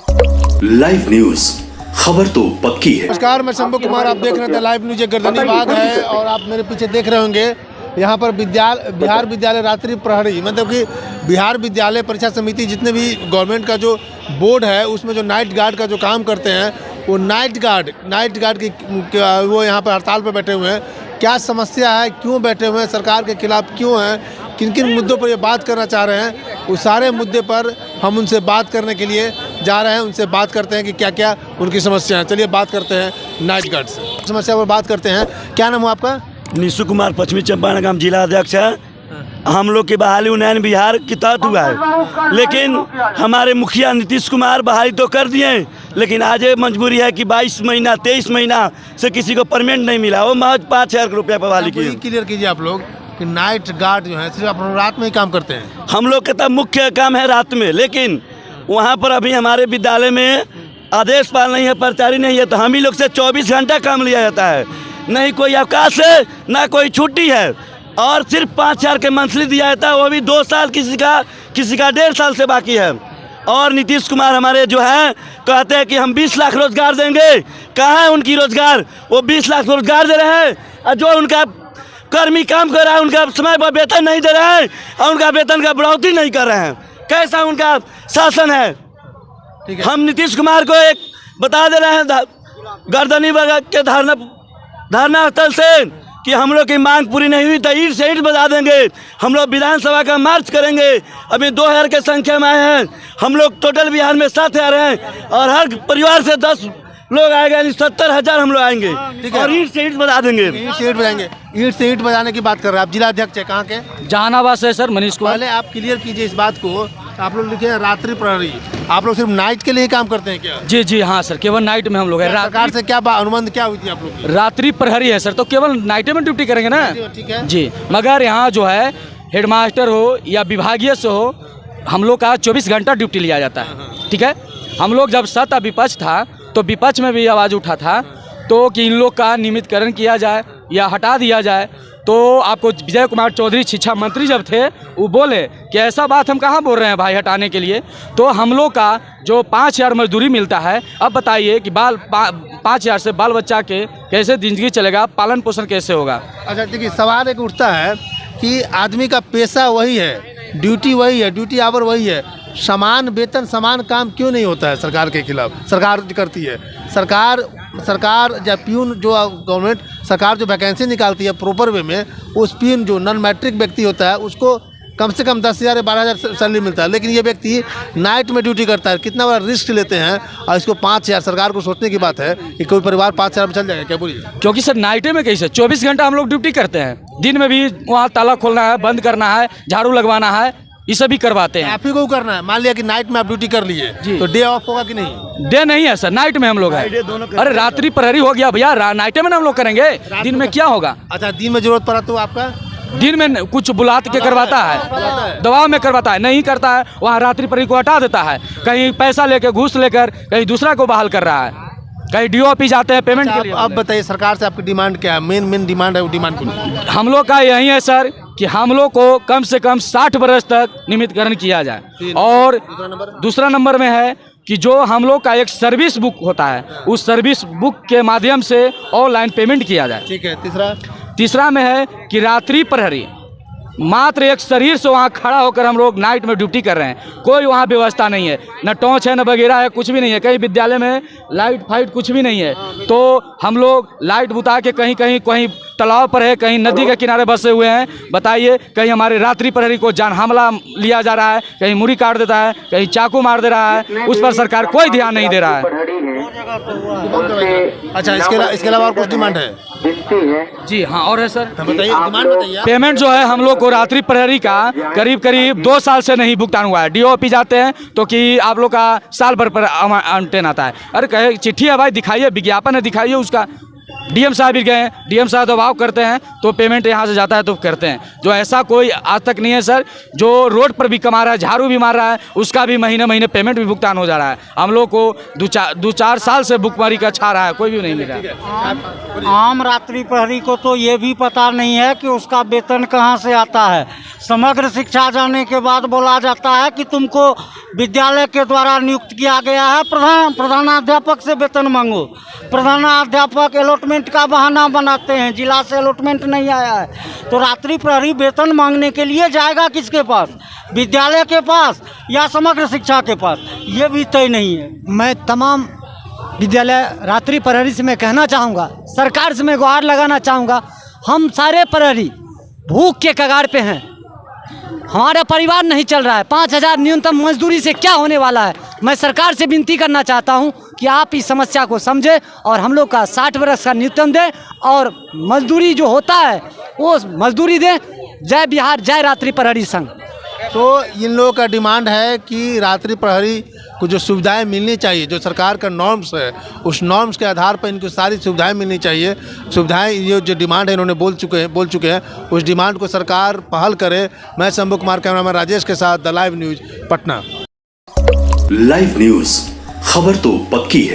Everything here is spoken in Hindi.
लाइव न्यूज, खबर तो पक्की है। नमस्कार, मैं शंभू कुमार, आप देख रहे थे लाइव न्यूज। गर्दनी बाग है और आप मेरे पीछे देख रहे होंगे यहाँ पर बिहार विद्यालय रात्रि प्रहरी, मतलब कि बिहार विद्यालय परीक्षा समिति जितने भी गवर्नमेंट का जो बोर्ड है उसमें जो नाइट गार्ड का जो काम करते हैं वो नाइट गार्ड की वो यहाँ पर हड़ताल पर बैठे हुए हैं। क्या समस्या है, क्यों बैठे हुए हैं, सरकार के खिलाफ क्यों हैं, किन किन मुद्दों पर ये बात करना चाह रहे हैं, उस सारे मुद्दे पर हम उनसे बात करने के लिए जा रहे हैं। उनसे बात करते हैं कि क्या क्या उनकी समस्या है। चलिए बात करते हैं नाइट गार्ड से, समस्या पर बात करते हैं। क्या नाम है आपका? निशु कुमार, पश्चिमी चंपारण गांव जिला अध्यक्ष है। हम लोग की बहाली उन्नयन बिहार के तहत हुआ है, लेकिन हमारे मुखिया नीतीश कुमार बहाली तो कर दिए, लेकिन आज ये मजबूरी है कि 23 महीना से किसी को परमानेंट नहीं मिला। वो महज 5,000 रुपया बहाली की। क्लियर कीजिए आप लोग कि नाइट गार्ड जो है सिर्फ आप रात में ही काम करते हैं। हम लोग का तब मुख्य काम है रात में, लेकिन वहाँ पर अभी हमारे विद्यालय में आदेश पाल नहीं है, प्रचारी नहीं है, तो हम ही लोग से 24 घंटा काम लिया जाता है। नहीं कोई अवकाश है, ना कोई छुट्टी है, और सिर्फ 5,000 के मंथली दिया जाता है, वो भी 2 साल, किसी का 1.5 साल से बाकी है। और नीतीश कुमार हमारे जो है कहते हैं कि हम 20 लाख रोजगार देंगे। कहाँ है उनकी रोजगार? वो 20 लाख रोजगार दे रहे हैं, और जो उनका कर्मी काम कर रहा है उनका समय पर वेतन नहीं दे रहे हैं, और उनका वेतन का बढ़ोतरी नहीं कर रहे हैं। कैसा उनका शासन है? हम नीतीश कुमार को एक बता दे रहे हैं गर्दनी बाग के धरना स्थल से कि हम लोग की मांग पूरी नहीं हुई तो ईंट से ईंट बजा देंगे। हम लोग विधानसभा का मार्च करेंगे। अभी 2,000 के संख्या में आए हैं। हम लोग टोटल बिहार में 7,000 हैं, और हर परिवार से 10 लोग आएंगे, यानी 70,000 हम लोग आएंगे, और ईंट से ईंट बजा देंगे। ईंट से ईंट बजाएंगे। ईंट से ईंट बजाने की बात कर रहे हैं आप। जिला अध्यक्ष है कहाँ के? जहानाबाद से सर, मनीष कुमार। पहले आप क्लियर कीजिए इस बात को। आप लोग लिखे हैं रात्रि प्रहरी, आप लोग सिर्फ नाइट के लिए ही काम करते हैं क्या? जी हाँ सर, केवल नाइट में हम लोग हैं। सरकार से क्या अनुबंध क्या हुई थी आप लोग की? रात्रि प्रहरी है सर, तो केवल नाइट में ड्यूटी करेंगे ना। ठीक है जी, मगर यहाँ जो है हेडमास्टर हो या विभागीय से हो, हम लोग का 24 घंटा ड्यूटी लिया जाता है। ठीक है, हम लोग जब सत्ता विपक्ष था तो विपक्ष में भी आवाज़ उठा था तो कि इन लोग का नियमितकरण किया जाए या हटा दिया जाए। तो आपको विजय कुमार चौधरी शिक्षा मंत्री जब थे वो बोले कि ऐसा बात हम कहाँ बोल रहे हैं भाई हटाने के लिए। तो हम लोग का जो 5,000 मजदूरी मिलता है, अब बताइए कि 5,000 से बाल बच्चा के कैसे ज़िंदगी चलेगा, पालन पोषण कैसे होगा? अच्छा देखिए, सवाल एक उठता है कि आदमी का पेशा वही है, ड्यूटी वही है, ड्यूटी आवर वही है, समान वेतन समान काम क्यों नहीं होता है? सरकार के खिलाफ सरकार करती है। सरकार या प्यून जो गवर्नमेंट सरकार जो वैकेंसी निकालती है प्रॉपर वे में, उस प्यून जो नॉन मैट्रिक व्यक्ति होता है उसको कम से कम 10,000 या 12,000 सैलरी मिलता है, लेकिन ये व्यक्ति नाइट में ड्यूटी करता है। कितना बड़ा रिस्क लेते हैं, और इसको 5,000 सरकार को सोचने की बात है कि कोई परिवार 5,000 में चल जाएगा क्या? बोलिए। क्योंकि सर नाइटे में कैसे 24 घंटा हम लोग ड्यूटी करते हैं, दिन में भी वहाँ ताला खोलना है, बंद करना है, झाड़ू लगवाना है, ये सभी करवाते हैं। आप ही को करना है। मान लिया कि नाइट में आप ड्यूटी कर लिए तो डे ऑफ होगा कि नहीं? डे नहीं है सर, नाइट में हम लोग हैं। अरे रात्रि प्रहरी हो गया भैया, नाइटे में ना हम लोग करेंगे, दिन में क्या होगा? अच्छा, दिन में जरूरत पड़ा तो आपका दिन में कुछ बुला के करवाता है, दबाव में करवाता है, नहीं करता है वहाँ रात्रि प्रहरी को हटा देता है। कहीं पैसा लेकर घूस लेकर कहीं दूसरा को बहाल कर रहा है, कहीं DOP जाते हैं पेमेंट के लिए। अब बताइए सरकार से आपकी डिमांड क्या है? मेन डिमांड है, वो डिमांड को हम लोग का यही है सर कि हम लोग को कम से कम 60 वर्ष तक नियमितकरण किया जाए। और दूसरा नंबर में है कि जो हम लोग का एक सर्विस बुक होता है, उस सर्विस बुक के माध्यम से ऑनलाइन पेमेंट किया जाए। ठीक है। तीसरा में है कि रात्रि प्रहरी मात्र एक शरीर से वहाँ खड़ा होकर हम लोग नाइट में ड्यूटी कर रहे हैं। कोई वहाँ व्यवस्था नहीं है, न टॉर्च है, न वगैरह है, कुछ भी नहीं है। कहीं विद्यालय में लाइट फाइट कुछ भी नहीं है, तो हम लोग लाइट बुता के कहीं तालाब पर है, कहीं नदी के किनारे बसे हुए हैं। बताइए, कहीं हमारे रात्रि प्रहरी को जान हमला लिया जा रहा है, कहीं मुड़ी काट देता है, कहीं चाकू मार दे रहा है, उस पर सरकार कोई ध्यान नहीं दे रहा है। अच्छा, इसके अलावा और कुछ डिमांड है? जी हाँ, और है सर। बताइए, डिमांड बताइए। पेमेंट जो है हम लोग को रात्रि प्रहरी का करीब 2 साल से नहीं भुगतान हुआ है। DOP जाते हैं तो कि आप लोग का साल भर पर अंटेन आता है। अरे कहे चिट्ठी है भाई, दिखाइए, विज्ञापन है, दिखाइए उसका। डीएम साहब भी गए, डीएम साहब दबाव करते हैं तो पेमेंट यहाँ से जाता है तो करते हैं। जो ऐसा कोई आज तक नहीं है सर। जो रोड पर भी कमा रहा है, झाड़ू भी मार रहा है, उसका भी महीने महीने पेमेंट भी भुगतान हो जा रहा है। हम लोग को दो चार साल से भुखमरी का छा रहा है, कोई भी नहीं मिल रहा है। आम रात्रि प्रहरी को तो ये भी पता नहीं है कि उसका वेतन कहाँ से आता है। समग्र शिक्षा जाने के बाद बोला जाता है कि तुमको विद्यालय के द्वारा नियुक्त किया गया है, प्रधानाध्यापक से वेतन मांगो। प्रधानाध्यापक अलॉटमेंट का बहाना बनाते हैं, जिला से अलॉटमेंट नहीं आया है। तो रात्रि प्रहरी वेतन मांगने के लिए जाएगा किसके पास? विद्यालय के पास या समग्र शिक्षा के पास? ये भी तय नहीं है। मैं तमाम विद्यालय रात्रि प्रहरी से मैं कहना चाहूँगा, सरकार से मैं गुहार लगाना चाहूँगा, हम सारे प्रहरी भूख के कगार पे हैं। हमारा परिवार नहीं चल रहा है। 5,000 न्यूनतम मजदूरी से क्या होने वाला है? मैं सरकार से विनती करना चाहता हूं कि आप इस समस्या को समझें और हम लोग का 60 वर्ष का न्यूनतम दें और मजदूरी जो होता है वो मजदूरी दें। जय बिहार, जय रात्रि प्रहरी संघ। तो इन लोगों का डिमांड है कि रात्रि प्रहरी को जो सुविधाएं मिलनी चाहिए, जो सरकार का नॉर्म्स है, उस नॉर्म्स के आधार पर इनको सारी सुविधाएं मिलनी चाहिए। सुविधाएं ये जो डिमांड है इन्होंने बोल चुके हैं, उस डिमांड को सरकार पहल करे। मैं शंभू कुमार, कैमरामैन राजेश के साथ the live news Patna. Live news, खबर तो पक्की है।